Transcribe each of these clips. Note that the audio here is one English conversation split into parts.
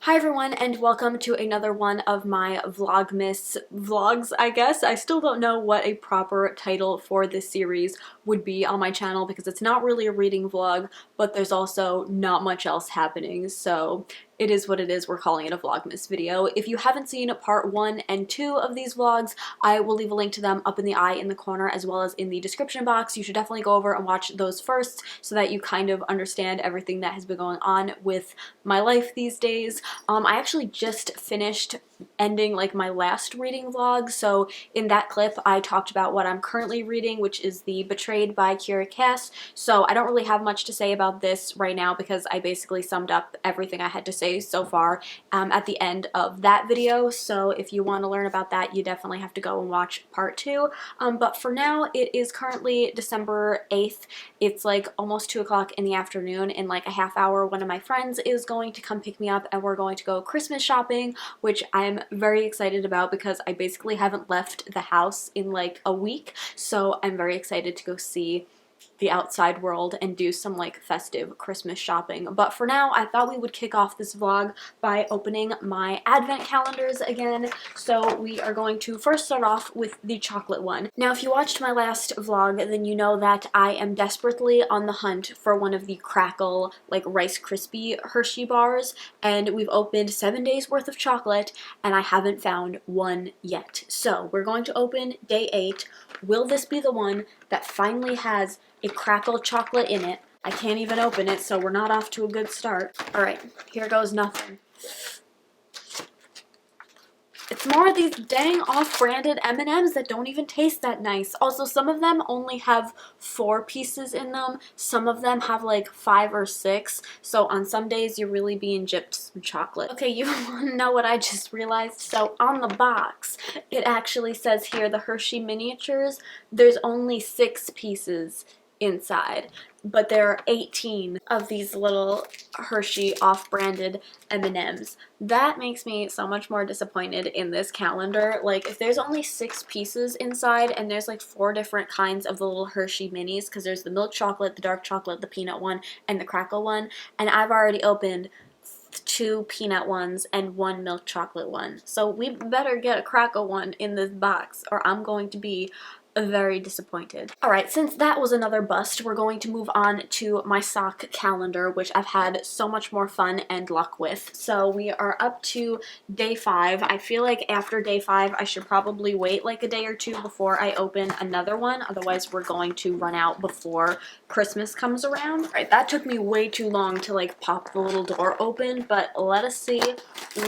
Hi everyone, and welcome to another one of my Vlogmas vlogs, I guess. I still don't know what a proper title for this series would be on my channel because it's not really a reading vlog, but there's also not much else happening, so it is what it is. We're calling it a Vlogmas video. If you haven't seen part 1 and 2 of these vlogs, I will leave a link to them up in the eye in the corner as well as in the description box. You should definitely go over and watch those first so that you kind of understand everything that has been going on with my life these days. I actually just finished ending like my last reading vlog, so in that clip I talked about what I'm currently reading, which is the Betrayed by Kira Cass. So I don't really have much to say about this right now because I basically summed up everything I had to say so far at the end of that video. So if you want to learn about that, you definitely have to go and watch part 2. But for now, it is currently December 8th. It's like almost 2 o'clock in the afternoon. In like a half hour, one of my friends is going to come pick me up and we're going to go Christmas shopping, which I'm very excited about because I basically haven't left the house in like a week. So I'm very excited to go see the outside world and do some like festive Christmas shopping. But for now, I thought we would kick off this vlog by opening my advent calendars again. So we are going to first start off with the chocolate one. Now, if you watched my last vlog, then you know that I am desperately on the hunt for one of the Crackle like Rice Krispie Hershey bars, and we've opened 7 days worth of chocolate and I haven't found one yet. So we're going to open day 8. Will this be the one that finally has a Crackle chocolate in it? I can't even open it, so we're not off to a good start. Alright, here goes nothing. It's more of these dang off-branded M&Ms that don't even taste that nice. Also, some of them only have 4 pieces in them. Some of them have like 5 or 6. So on some days, you're really being gypped some chocolate. Okay, you want to know what I just realized? So on the box, it actually says here, the Hershey miniatures, there's only 6 pieces inside, but there are 18 of these little Hershey off-branded M&Ms. That makes me so much more disappointed in this calendar. Like, if there's only 6 pieces inside and there's like 4 different kinds of the little Hershey minis, because there's the milk chocolate, the dark chocolate, the peanut one, and the Crackle one, and I've already opened 2 peanut ones and 1 milk chocolate one. So we better get a Crackle one in this box or I'm going to be very disappointed. Alright, since that was another bust, we're going to move on to my sock calendar, which I've had so much more fun and luck with. So we are up to day 5. I feel like after day 5, I should probably wait like a day or 2 before I open another one. Otherwise, we're going to run out before Christmas comes around. Alright, that took me way too long to like pop the little door open, but let us see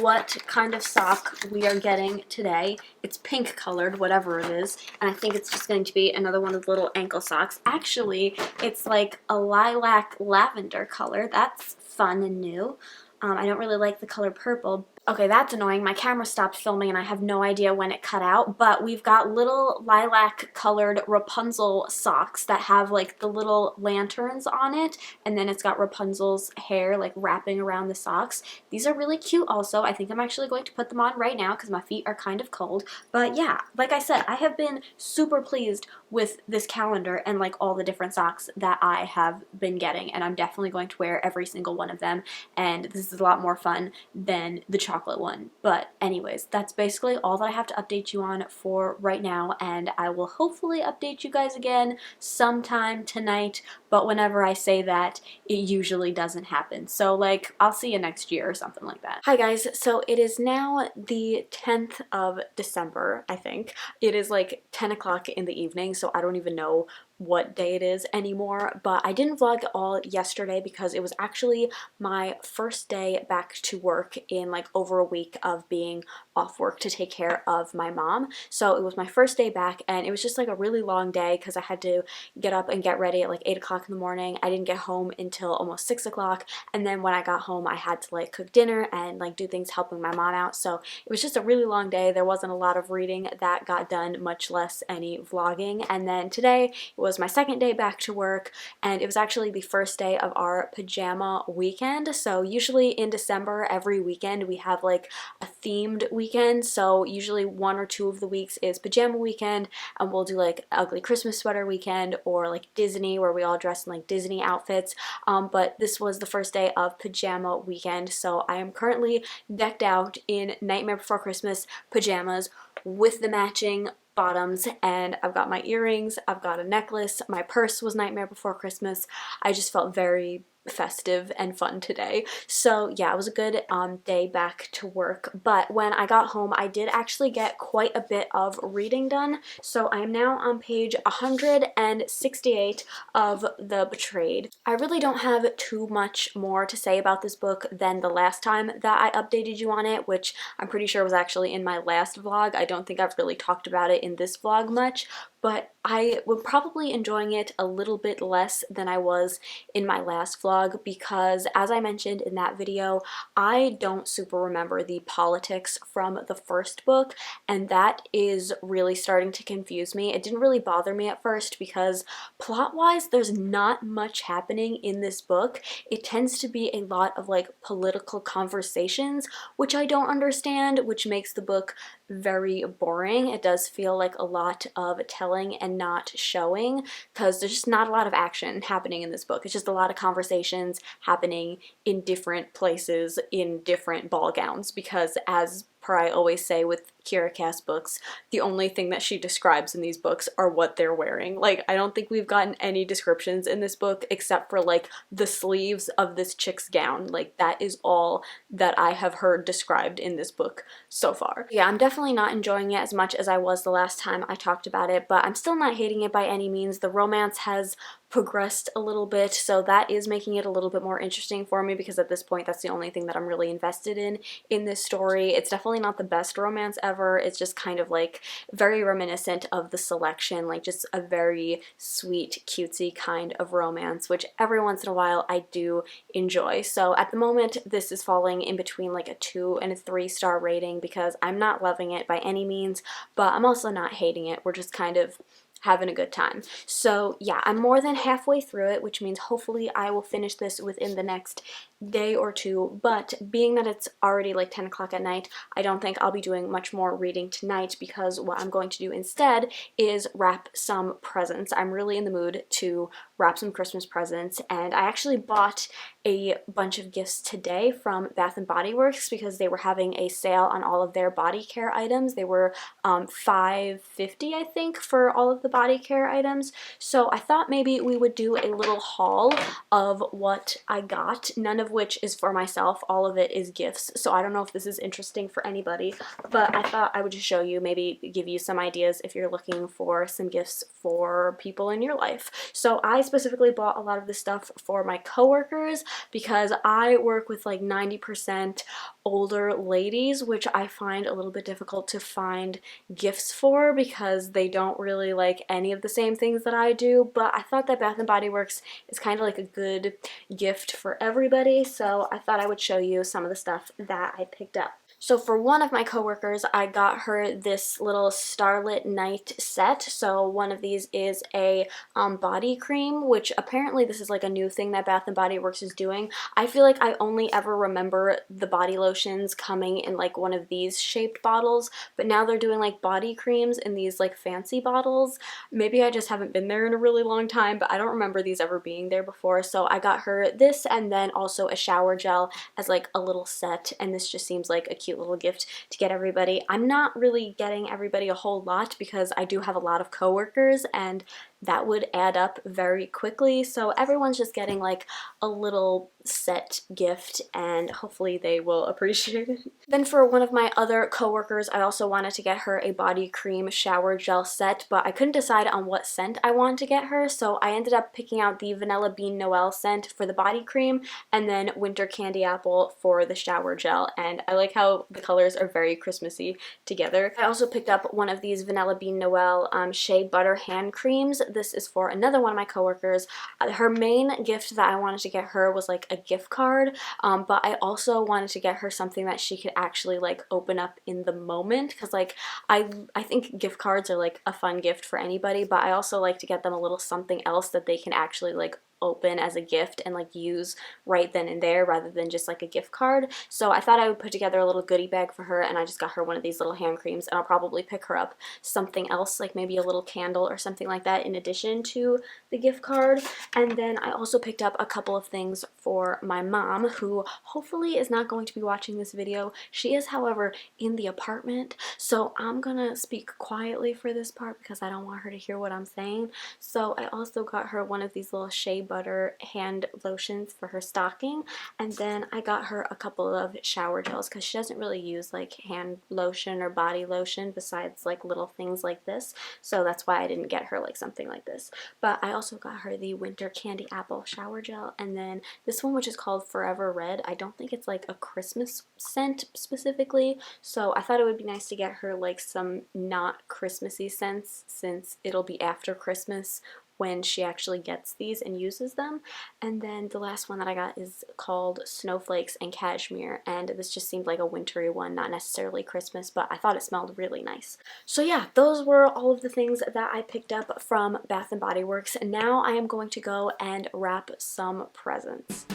what kind of sock we are getting today. It's pink colored, whatever it is, and I think it's just going to be another one of the little ankle socks. Actually, it's like a lilac lavender color. That's fun and new. I don't really like the color purple. Okay, that's annoying. My camera stopped filming and I have no idea when it cut out, but we've got little lilac colored Rapunzel socks that have like the little lanterns on it, and then it's got Rapunzel's hair like wrapping around the socks. These are really cute also. I think I'm actually going to put them on right now because my feet are kind of cold. But yeah, like I said, I have been super pleased with this calendar and like all the different socks that I have been getting, and I'm definitely going to wear every single one of them, and this is a lot more fun than the chocolate one. But anyways, that's basically all that I have to update you on for right now, and I will hopefully update you guys again sometime tonight, but whenever I say that, it usually doesn't happen. So like, I'll see you next year or something like that. Hi guys, so it is now the 10th of December, I think. It is like 10 o'clock in the evening, so I don't even know what day it is anymore, but I didn't vlog at all yesterday because it was actually my first day back to work in like over a week of being off work to take care of my mom. So it was my first day back and it was just like a really long day because I had to get up and get ready at like 8 o'clock in the morning. I didn't get home until almost 6 o'clock, and then when I got home I had to like cook dinner and like do things helping my mom out. So it was just a really long day. There wasn't a lot of reading that got done, much less any vlogging. And then today it was my second day back to work, and it was actually the first day of our pajama weekend. So usually in December, every weekend, we have like a themed weekend. So usually 1 or 2 of the weeks is pajama weekend, and we'll do like ugly Christmas sweater weekend, or like Disney where we all dress in like Disney outfits. But this was the first day of pajama weekend, so I am currently decked out in Nightmare Before Christmas pajamas with the matching bottoms, and I've got my earrings, I've got a necklace, my purse was Nightmare Before Christmas. I just felt very festive and fun today. So yeah, it was a good day back to work. But when I got home, I did actually get quite a bit of reading done. So I am now on page 168 of The Betrayed. I really don't have too much more to say about this book than the last time that I updated you on it, which I'm pretty sure was actually in my last vlog. I don't think I've really talked about it in this vlog much, but I was probably enjoying it a little bit less than I was in my last vlog because, as I mentioned in that video, I don't super remember the politics from the first book, and that is really starting to confuse me. It didn't really bother me at first because plot-wise, there's not much happening in this book. It tends to be a lot of like political conversations, which I don't understand, which makes the book very boring. It does feel like a lot of telling and not showing because there's just not a lot of action happening in this book. It's just a lot of conversations happening in different places in different ball gowns because, as per I always say with Kira Cass books, the only thing that she describes in these books are what they're wearing. Like, I don't think we've gotten any descriptions in this book except for like the sleeves of this chick's gown. Like, that is all that I have heard described in this book so far. Yeah, I'm definitely not enjoying it as much as I was the last time I talked about it, but I'm still not hating it by any means. The romance has progressed a little bit, so that is making it a little bit more interesting for me because at this point that's the only thing that I'm really invested in this story. It's definitely not the best romance ever. It's just kind of like very reminiscent of The Selection, like just a very sweet, cutesy kind of romance, which every once in a while I do enjoy. So at the moment this is falling in between like a 2 and a 3-star rating because I'm not loving it by any means, but I'm also not hating it. We're just kind of having a good time. So yeah, I'm more than halfway through it, which means hopefully I will finish this within the next day or two, but being that it's already like 10 o'clock at night, I don't think I'll be doing much more reading tonight because what I'm going to do instead is wrap some presents. I'm really in the mood to wrap some Christmas presents, and I actually bought a bunch of gifts today from Bath and Body Works because they were having a sale on all of their body care items. They were $5.50 I think for all of the body care items. So I thought maybe we would do a little haul of what I got, none of which is for myself, all of it is gifts. So I don't know if this is interesting for anybody, but I thought I would just show you, maybe give you some ideas if you're looking for some gifts for people in your life. So I specifically bought a lot of this stuff for my coworkers because I work with like 90% older ladies, which I find a little bit difficult to find gifts for because they don't really like any of the same things that I do. But I thought that Bath and Body Works is kind of like a good gift for everybody, so I thought I would show you some of the stuff that I picked up. So for one of my coworkers, I got her this little Starlit Night set. So one of these is a body cream, which apparently this is like a new thing that Bath and Body Works is doing. I feel like I only ever remember the body lotions coming in like one of these shaped bottles, but now they're doing like body creams in these like fancy bottles. Maybe I just haven't been there in a really long time, but I don't remember these ever being there before. So I got her this and then also a shower gel as like a little set, and this just seems like a cute little gift to get everybody. I'm not really getting everybody a whole lot because I do have a lot of coworkers and that would add up very quickly, so everyone's just getting like a little set gift and hopefully they will appreciate it. Then for one of my other coworkers, I also wanted to get her a body cream shower gel set, but I couldn't decide on what scent I wanted to get her, so I ended up picking out the Vanilla Bean Noel scent for the body cream and then Winter Candy Apple for the shower gel, and I like how the colors are very Christmassy together. I also picked up one of these Vanilla Bean Noel Shea Butter hand creams. This is for another one of my coworkers. Her main gift that I wanted to get her was like a gift card, but I also wanted to get her something that she could actually like open up in the moment, because like I think gift cards are like a fun gift for anybody, but I also like to get them a little something else that they can actually like open as a gift and like use right then and there rather than just like a gift card. So I thought I would put together a little goodie bag for her, and I just got her one of these little hand creams, and I'll probably pick her up something else, like maybe a little candle or something like that in addition to the gift card. And then I also picked up a couple of things for my mom, who hopefully is not going to be watching this video. She is, however, in the apartment, so I'm gonna speak quietly for this part because I don't want her to hear what I'm saying. So I also got her one of these little shea butter hand lotions for her stocking, and then I got her a couple of shower gels because she doesn't really use like hand lotion or body lotion besides like little things like this, so that's why I didn't get her like something like this. But I also got her the winter candy apple shower gel, and then this one, which is called Forever Red. I don't think it's like a Christmas scent specifically, so I thought it would be nice to get her like some not Christmassy scents since it'll be after Christmas when she actually gets these and uses them. And then the last one that I got is called Snowflakes and Cashmere, and this just seemed like a wintry one, not necessarily Christmas, but I thought it smelled really nice. So yeah, those were all of the things that I picked up from Bath & Body Works. And now I am going to go and wrap some presents.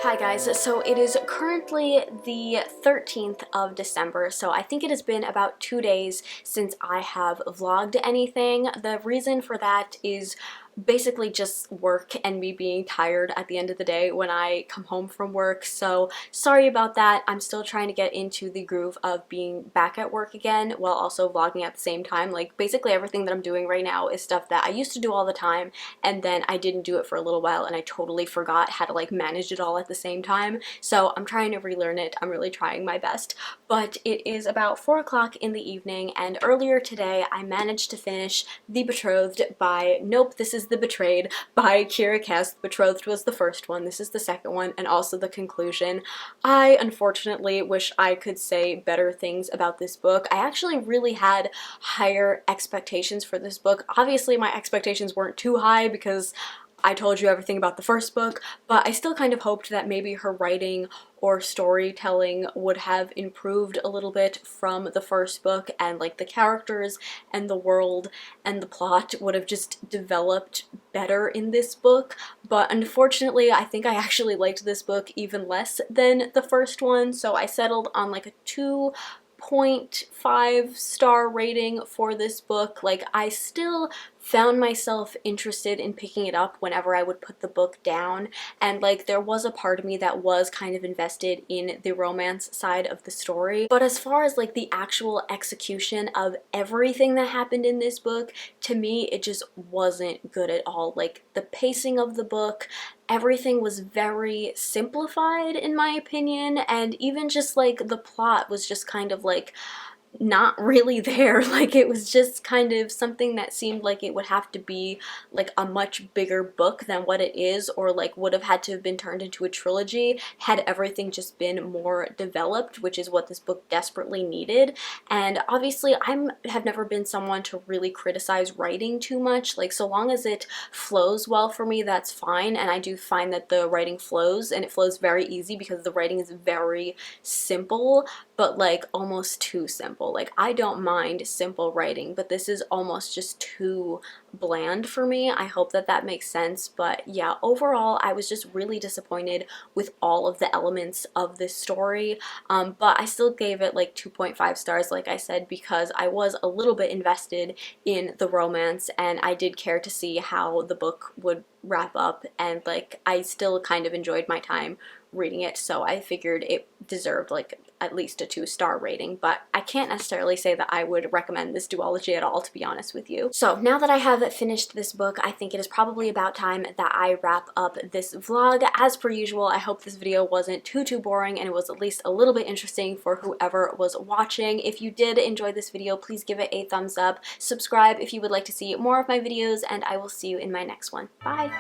Hi guys, so it is currently the 13th of December, so I think it has been about 2 days since I have vlogged anything. The reason for that is basically just work and me being tired at the end of the day when I come home from work, so sorry about that. I'm still trying to get into the groove of being back at work again while also vlogging at the same time. Like, basically everything that I'm doing right now is stuff that I used to do all the time, and then I didn't do it for a little while and I totally forgot how to like manage it all at the same time, so I'm trying to relearn it. I'm really trying my best. But it is about 4 o'clock in the evening, and earlier today I managed to finish The Betrothed by, nope, this is The Betrayed by Kira Cass. The Betrothed was the first one, this is the second one, and also the conclusion. I unfortunately wish I could say better things about this book. I actually really had higher expectations for this book. Obviously my expectations weren't too high because I told you everything about the first book, but I still kind of hoped that maybe her writing or storytelling would have improved a little bit from the first book, and like the characters and the world and the plot would have just developed better in this book. But unfortunately, I think I actually liked this book even less than the first one, so I settled on like a 2.5-star rating for this book. Like, I still found myself interested in picking it up whenever I would put the book down, and like there was a part of me that was kind of invested in the romance side of the story. But as far as like the actual execution of everything that happened in this book, to me it just wasn't good at all. Like, the pacing of the book, everything was very simplified in my opinion, and even just like the plot was just kind of like not really there. Like, it was just kind of something that seemed like it would have to be like a much bigger book than what it is, or like would have had to have been turned into a trilogy had everything just been more developed, which is what this book desperately needed. And obviously have never been someone to really criticize writing too much. Like, so long as it flows well for me, that's fine, and I do find that the writing flows, and it flows very easy because the writing is very simple, but like almost too simple. Like, I don't mind simple writing, but this is almost just too bland for me. I hope that that makes sense. But yeah, overall I was just really disappointed with all of the elements of this story, but I still gave it like 2.5 stars, like I said, because I was a little bit invested in the romance and I did care to see how the book would wrap up, and like I still kind of enjoyed my time reading it, so I figured it deserved like at least a 2-star rating. But I can't necessarily say that I would recommend this duology at all, to be honest with you. So now that I have finished this book, I think it is probably about time that I wrap up this vlog. As per usual, I hope this video wasn't too boring and it was at least a little bit interesting for whoever was watching. If you did enjoy this video, please give it a thumbs up, subscribe if you would like to see more of my videos, and I will see you in my next one. Bye!